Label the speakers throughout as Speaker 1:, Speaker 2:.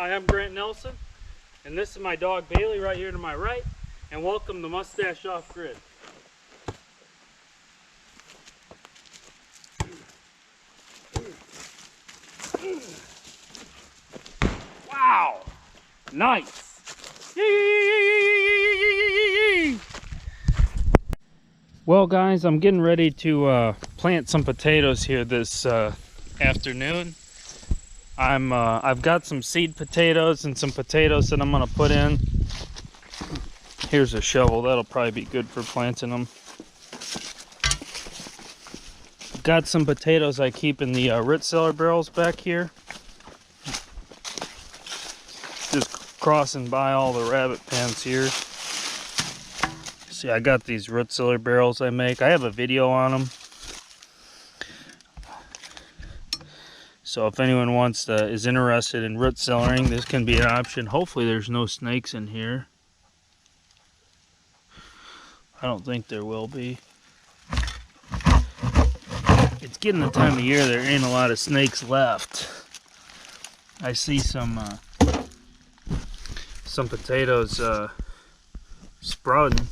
Speaker 1: Hi, I'm Grant Nelson, and this is my dog Bailey right here to my right, and welcome to Mustache Off Grid. Wow! Nice! Well guys, I'm getting ready to plant some potatoes here this afternoon. I've got some seed potatoes and some potatoes that I'm gonna put in. Here's a shovel, that'll probably be good for planting them. Got some potatoes I keep in the root cellar barrels back here. Just crossing by all the rabbit pens here. See, I got these root cellar barrels I make. I have a video on them. So if anyone is interested in root cellaring, this can be an option. Hopefully there's no snakes in here. I don't think there will be. It's getting the time of year there ain't a lot of snakes left. I see some potatoes sprouting.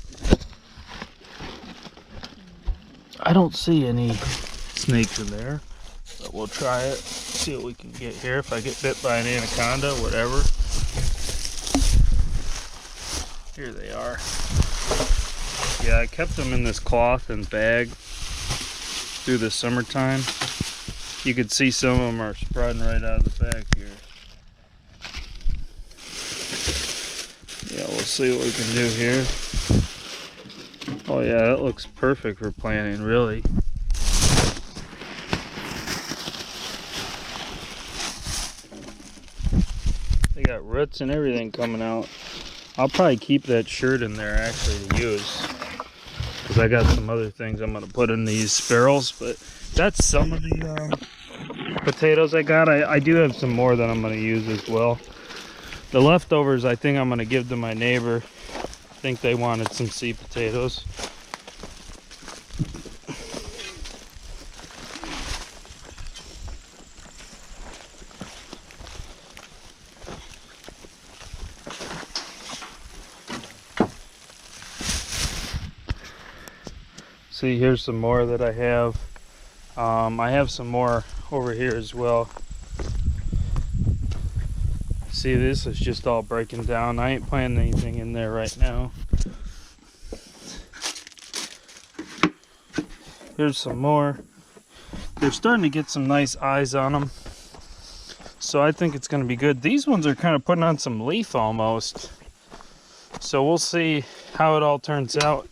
Speaker 1: I don't see any snakes in there, but we'll try it. See what we can get here. If I get bit by an anaconda, whatever. Here they are. Yeah, I kept them in this cloth and bag through the summertime. You can see some of them are sprouting right out of the bag here. Yeah, we'll see what we can do here. Oh yeah, that looks perfect for planting, really. They got roots and everything coming out. I'll probably keep that shirt in there actually to use, because I got some other things I'm going to put in these barrels. But that's some of the potatoes I got. I do have some more that I'm going to use as well. The leftovers I think I'm going to give to my neighbor. I think they wanted some seed potatoes. See, here's some more that I have. I have some more over here as well. See, this is just all breaking down. I ain't planting anything in there right now. Here's some more. They're starting to get some nice eyes on them, so I think it's going to be good. These ones are kind of putting on some leaf almost, so we'll see how it all turns out.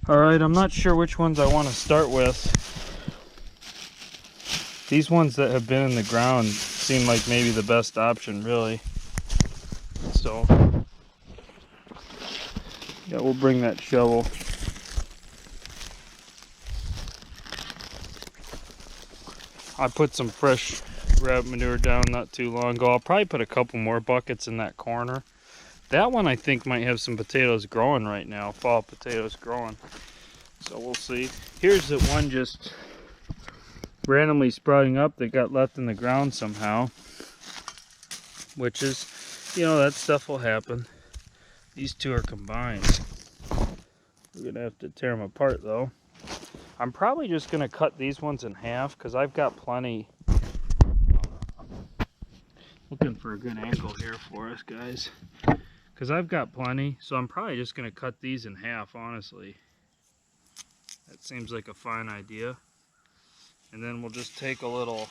Speaker 1: Alright, I'm not sure which ones I want to start with. These ones that have been in the ground seem like maybe the best option, really. So, yeah, we'll bring that shovel. I put some fresh rabbit manure down not too long ago. I'll probably put a couple more buckets in that corner. That one I think might have some potatoes growing right now, fall potatoes growing. So we'll see. Here's the one just randomly sprouting up that got left in the ground somehow. Which is, you know, that stuff will happen. These two are combined. We're going to have to tear them apart though. I'm probably just going to cut these ones in half because I've got plenty. Looking for a good angle here for us, guys. Because I've got plenty, so I'm probably just going to cut these in half, honestly. That seems like a fine idea. And then we'll just take a little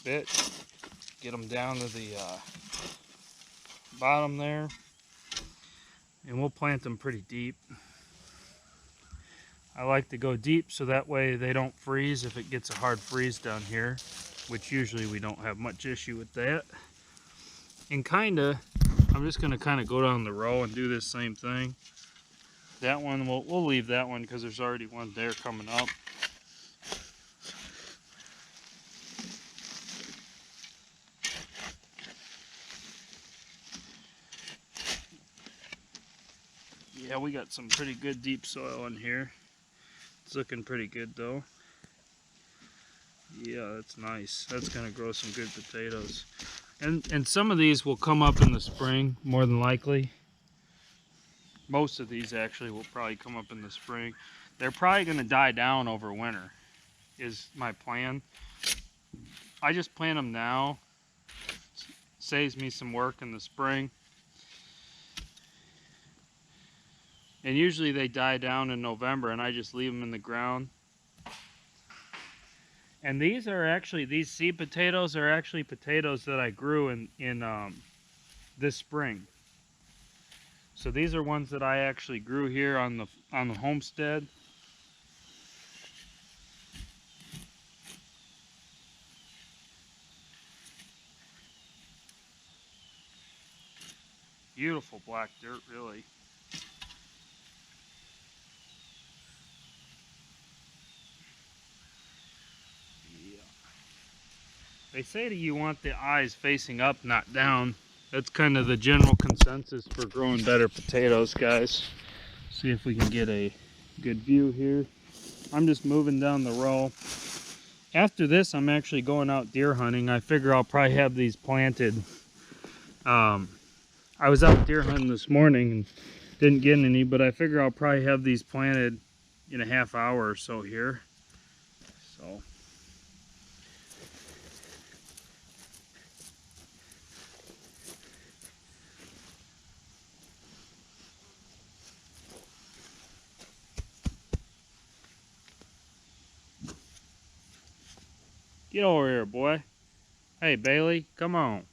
Speaker 1: bit, get them down to the bottom there, and we'll plant them pretty deep. I like to go deep so that way they don't freeze if it gets a hard freeze down here, which usually we don't have much issue with that. And I'm just gonna go down the row and do this same thing. That one, we'll leave that one because there's already one there coming up. Yeah, we got some pretty good deep soil in here. It's looking pretty good though. Yeah, that's nice. That's gonna grow some good potatoes. And some of these will come up in the spring, more than likely. Most of these actually will probably come up in the spring. They're probably gonna die down over winter, is my plan. I just plant them now. Saves me some work in the spring. And usually they die down in November and I just leave them in the ground. And these are actually, these seed potatoes are actually potatoes that I grew in this spring. So these are ones that I actually grew here on the homestead. Beautiful black dirt, really. Yeah. They say that you want the eyes facing up, not down. That's kind of the general consensus for growing better potatoes, guys. See if we can get a good view here. I'm just moving down the row. After this, I'm actually going out deer hunting. I figure I'll probably have these planted. I was out deer hunting this morning and didn't get any, but I figure I'll probably have these planted in a half hour or so here. So. Get over here, boy. Hey, Bailey, come on.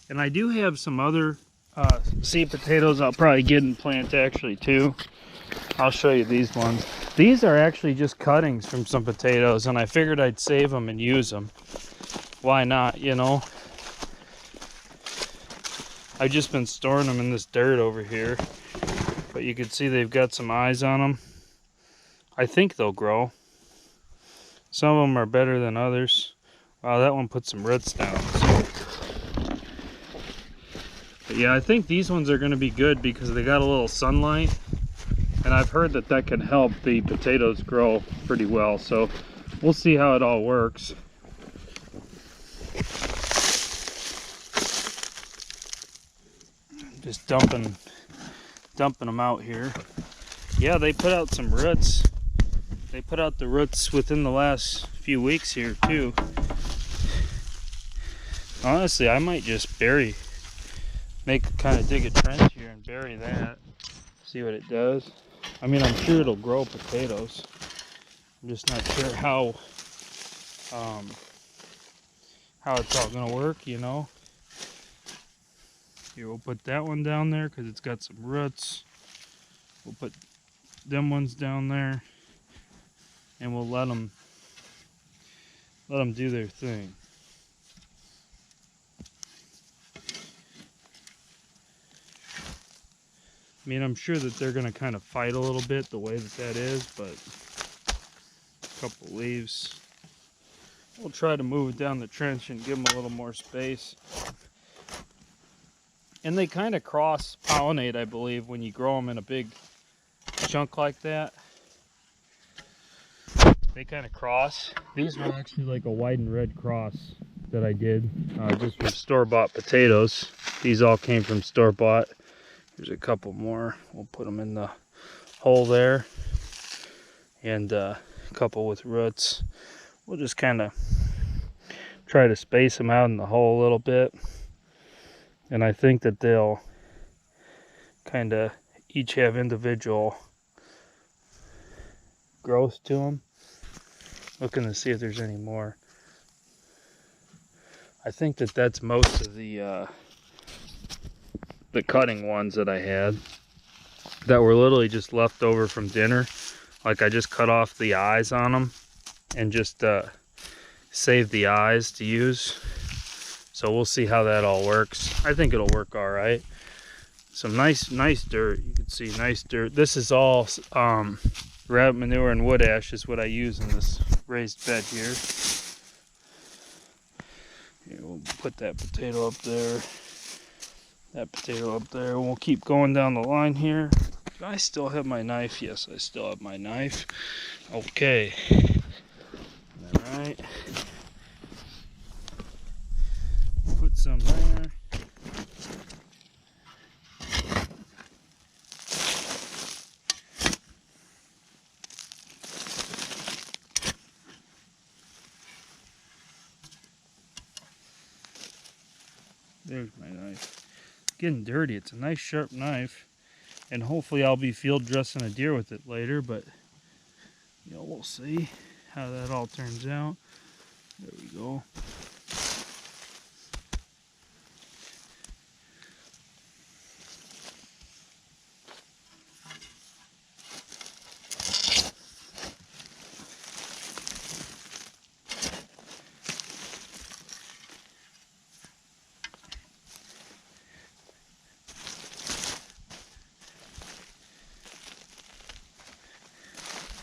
Speaker 1: And I do have some other seed potatoes I'll probably get and plant actually too. I'll show you these ones. These are actually just cuttings from some potatoes, and I figured I'd save them and use them. Why not, you know? I've just been storing them in this dirt over here, but you can see they've got some eyes on them. I think they'll grow. Some of them are better than others. Wow, that one put some roots down. But yeah, I think these ones are going to be good because they got a little sunlight. And I've heard that that can help the potatoes grow pretty well. So we'll see how it all works. Just dumping them out here. Yeah, they put out some roots. They put out the roots within the last few weeks here too. Honestly, I might just dig a trench here and bury that. See what it does. I mean, I'm sure it'll grow potatoes. I'm just not sure how it's all gonna work, you know. Here, we'll put that one down there because it's got some roots. We'll put them ones down there, and we'll let them do their thing. I mean, I'm sure that they're gonna kind of fight a little bit the way that is, but a couple leaves. We'll try to move it down the trench and give them a little more space. And they kind of cross-pollinate, I believe, when you grow them in a big chunk like that. They kind of cross. These were actually like a white and red cross that I did just from store-bought potatoes. These all came from store-bought. There's a couple more. We'll put them in the hole there. And a couple with roots. We'll just kind of try to space them out in the hole a little bit. And I think that they'll kind of each have individual growth to them. Looking to see if there's any more. I think that that's most of the cutting ones that I had that were literally just left over from dinner. Like I just cut off the eyes on them and just saved the eyes to use. So we'll see how that all works. I think it'll work all right. Some nice dirt. You can see nice dirt. This is all Rabbit manure and wood ash is what I use in this raised bed here. Here, we'll put that potato up there. That potato up there. We'll keep going down the line here. Do I still have my knife? Yes, I still have my knife. Okay. Alright. Put some there. There's my knife. It's getting dirty. It's a nice sharp knife. And hopefully I'll be field dressing a deer with it later, but you know, we'll see how that all turns out. There we go.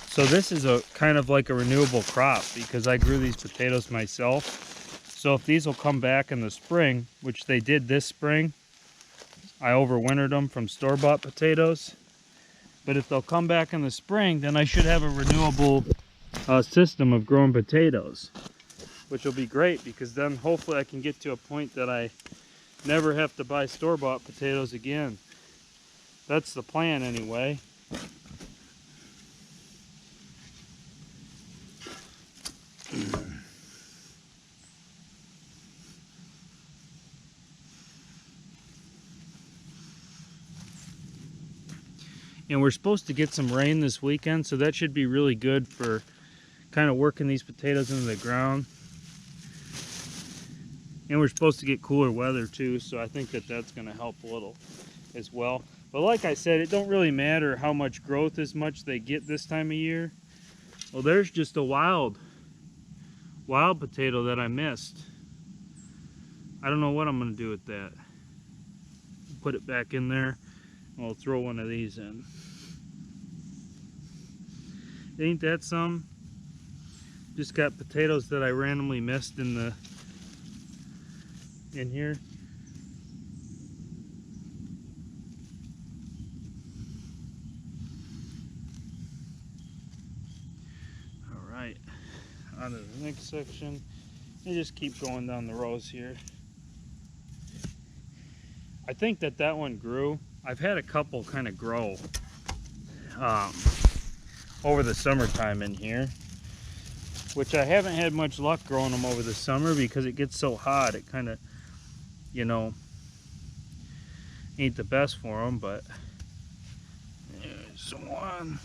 Speaker 1: So this is a kind of like a renewable crop because I grew these potatoes myself. So if these will come back in the spring, which they did this spring, I overwintered them from store-bought potatoes. But if they'll come back in the spring, then I should have a renewable system of growing potatoes, which will be great because then hopefully I can get to a point that I never have to buy store-bought potatoes again. That's the plan anyway. And we're supposed to get some rain this weekend, so that should be really good for kind of working these potatoes into the ground. And we're supposed to get cooler weather too, so I think that that's going to help a little as well. But like I said, it don't really matter how much growth as much they get this time of year. Well, there's just a wild potato that I missed. I don't know what I'm going to do with that. Put it back in there. I'll throw one of these in. Ain't that some? Just got potatoes that I randomly missed in here. All right, on to the next section. And just keep going down the rows here. I think that one grew. I've had a couple kind of grow over the summertime in here, which I haven't had much luck growing them over the summer because it gets so hot. It kind of, you know, ain't the best for them, but there's one.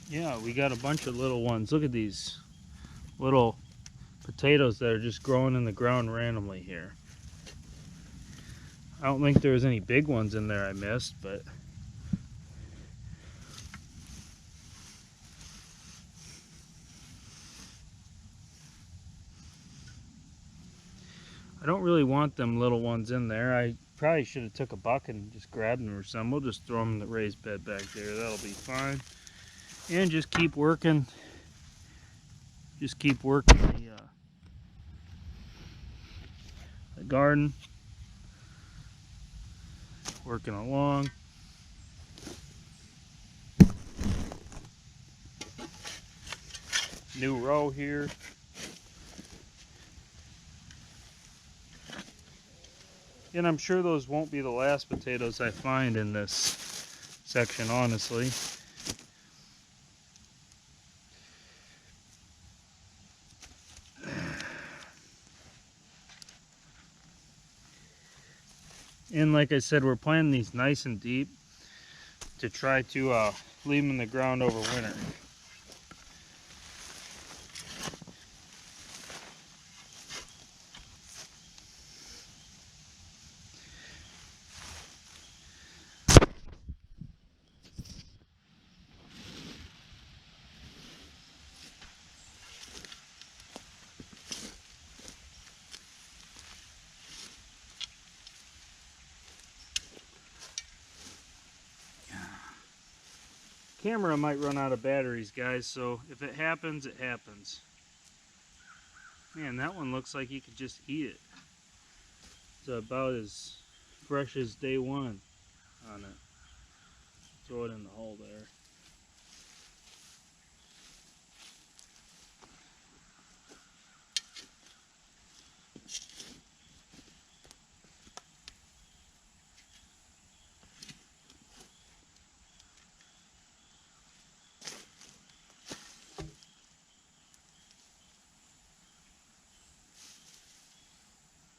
Speaker 1: Yeah, we got a bunch of little ones. Look at these little potatoes that are just growing in the ground randomly here. I don't think there was any big ones in there I missed, but I don't really want them little ones in there. I probably should have took a bucket and just grabbed them or something. We'll just throw them in the raised bed back there. That'll be fine. And just keep working. Just keep working the garden. Working along. New row here. And I'm sure those won't be the last potatoes I find in this section, honestly. And like I said, we're planting these nice and deep to try to leave them in the ground over winter. camera might run out of batteries, guys, so if it happens, it happens. Man, that one looks like you could just eat it. It's about as fresh as day one on it. Throw it in the hole there.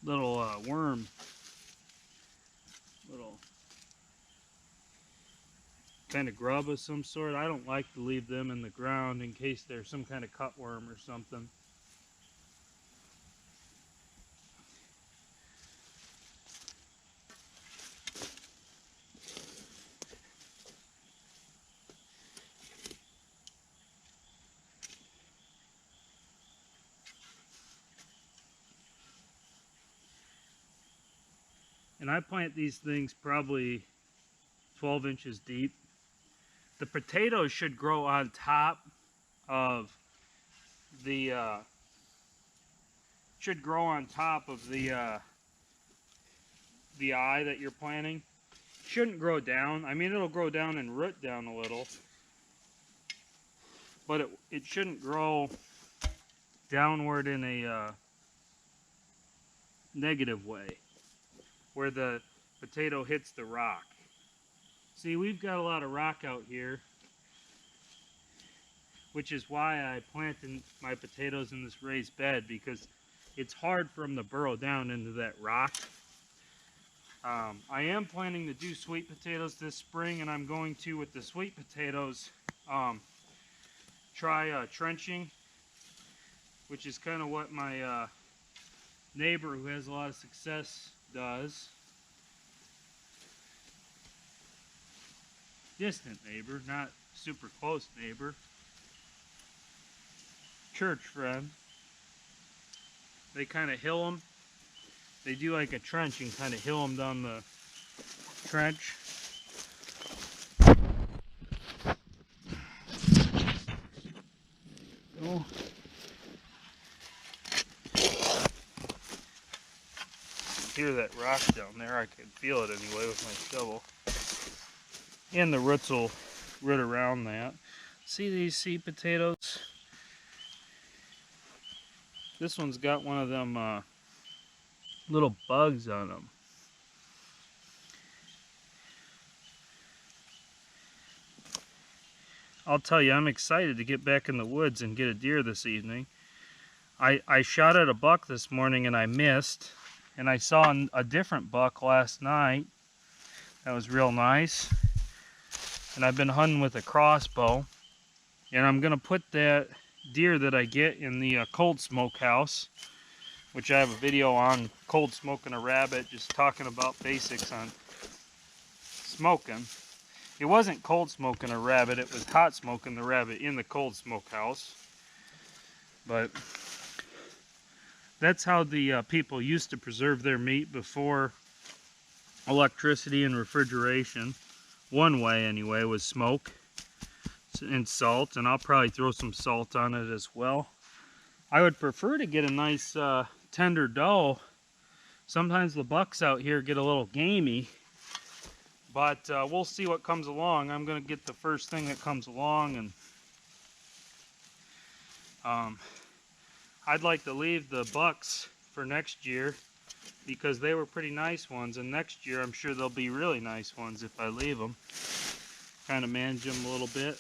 Speaker 1: Little worm, little kind of grub of some sort. I don't like to leave them in the ground in case there's some kind of cutworm or something. And I plant these things probably 12 inches deep. The potatoes should grow on top of the eye that you're planting. Shouldn't grow down. I mean, it'll grow down and root down a little, but it shouldn't grow downward in a negative way, where the potato hits the rock. See, we've got a lot of rock out here, which is why I planted my potatoes in this raised bed, because it's hard for them to burrow down into that rock. I am planning to do sweet potatoes this spring, and I'm going to, with the sweet potatoes, try trenching, which is kind of what my neighbor who has a lot of success does. Distant neighbor, not super close neighbor. Church friend. They kind of hill them. They do like a trench and kind of hill them down the trench. Oh. Hear that rock down there? I can feel it anyway with my shovel. And the roots will root around that. See these seed potatoes? This one's got one of them little bugs on them. I'll tell you, I'm excited to get back in the woods and get a deer this evening. I shot at a buck this morning and I missed. And I saw a different buck last night. That was real nice. And I've been hunting with a crossbow. And I'm going to put that deer that I get in the cold smoke house, which I have a video on cold smoking a rabbit, just talking about basics on smoking. It wasn't cold smoking a rabbit, it was hot smoking the rabbit in the cold smoke house. But that's how the people used to preserve their meat before electricity and refrigeration. One way anyway was smoke and salt, and I'll probably throw some salt on it as well. I would prefer to get a nice tender doe. Sometimes the bucks out here get a little gamey, but we'll see what comes along. I'm going to get the first thing that comes along, and I'd like to leave the bucks for next year because they were pretty nice ones, and next year I'm sure they'll be really nice ones if I leave them. Kind of manage them a little bit.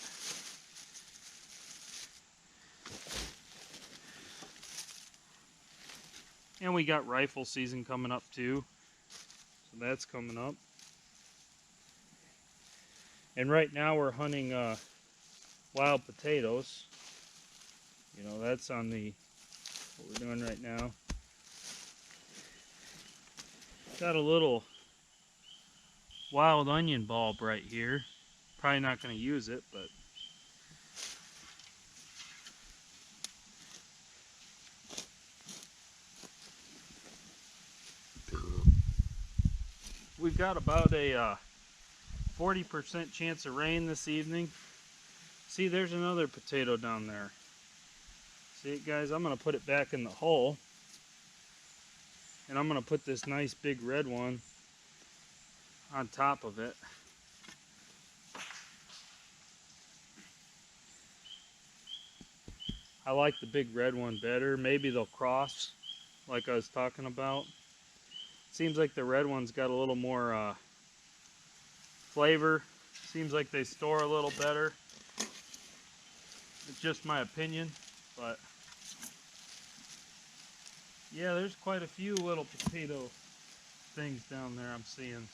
Speaker 1: And we got rifle season coming up too, so that's coming up. And right now we're hunting wild potatoes. You know, that's on the what we're doing right now. Got a little wild onion bulb right here. Probably not going to use it, but we've got about a 40% chance of rain this evening. See, there's another potato down there. See it, guys? I'm going to put it back in the hole. And I'm going to put this nice big red one on top of it. I like the big red one better. Maybe they'll cross, like I was talking about. Seems like the red one's got a little more flavor. Seems like they store a little better. It's just my opinion, but yeah, there's quite a few little potato things down there I'm seeing.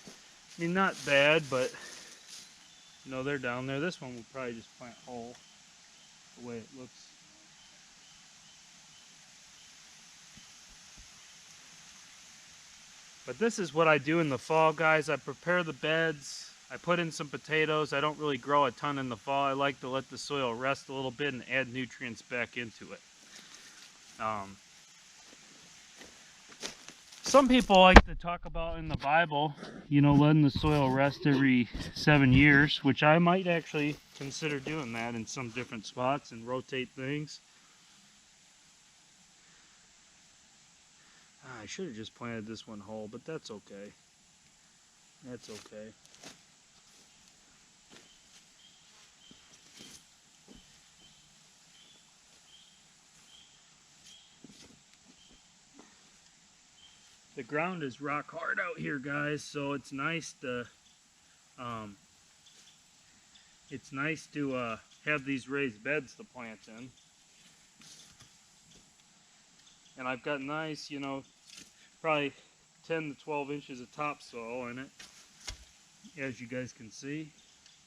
Speaker 1: I mean, not bad, but you know, they're down there. This one will probably just plant whole, the way it looks. But this is what I do in the fall, guys. I prepare the beds. I put in some potatoes. I don't really grow a ton in the fall. I like to let the soil rest a little bit and add nutrients back into it. Some people like to talk about in the Bible, you know, letting the soil rest every 7 years, which I might actually consider doing that in some different spots and rotate things. I should have just planted this one whole, but that's okay. That's okay. The ground is rock hard out here, guys, so it's nice to have these raised beds to plant in. And I've got nice, you know, probably 10 to 12 inches of topsoil in it. As you guys can see,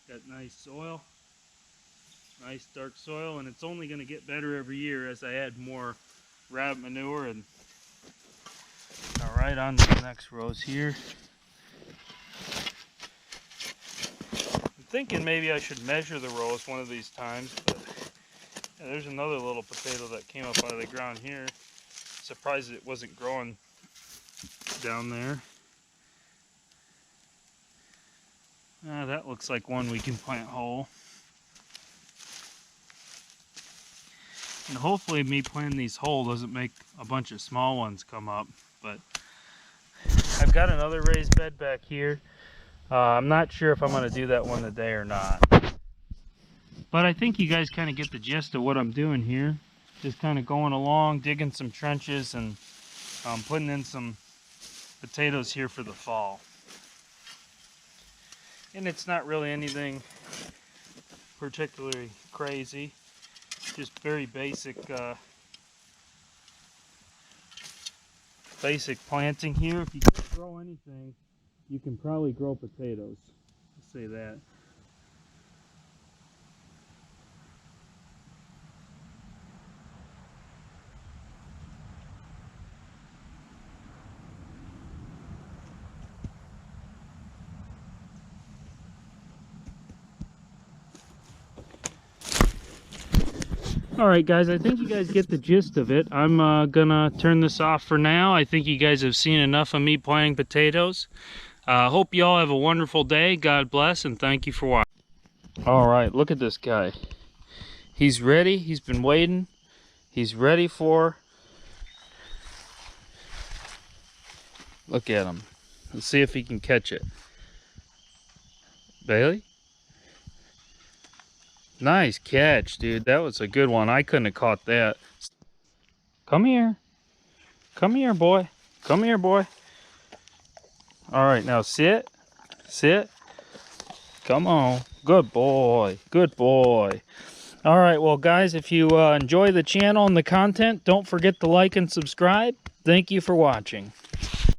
Speaker 1: got nice soil, nice dark soil, and it's only going to get better every year as I add more rabbit manure. And all right, on to the next rows here. I'm thinking maybe I should measure the rows one of these times, but yeah, there's another little potato that came up out of the ground here. Surprised it wasn't growing down there. That looks like one we can plant whole. And hopefully me planting these whole doesn't make a bunch of small ones come up. But I've got another raised bed back here. I'm not sure if I'm going to do that one today or not. But I think you guys kind of get the gist of what I'm doing here. Just kind of going along, digging some trenches, and putting in some potatoes here for the fall. And it's not really anything particularly crazy. Just very basic planting here. If you can't grow anything, you can probably grow potatoes. I'll say that. Alright guys, I think you guys get the gist of it. I'm gonna turn this off for now. I think you guys have seen enough of me planting potatoes. Hope you all have a wonderful day. God bless, and thank you for watching. Alright, look at this guy. He's ready. He's been waiting. He's ready for... Look at him. Let's see if he can catch it. Bailey? Nice catch, dude. That was a good one. I couldn't have caught that. Come here. Come here, boy. Come here, boy. All right, now sit. Sit. Come on. Good boy. Good boy. All right, well, guys, if you enjoy the channel and the content, don't forget to like and subscribe. Thank you for watching.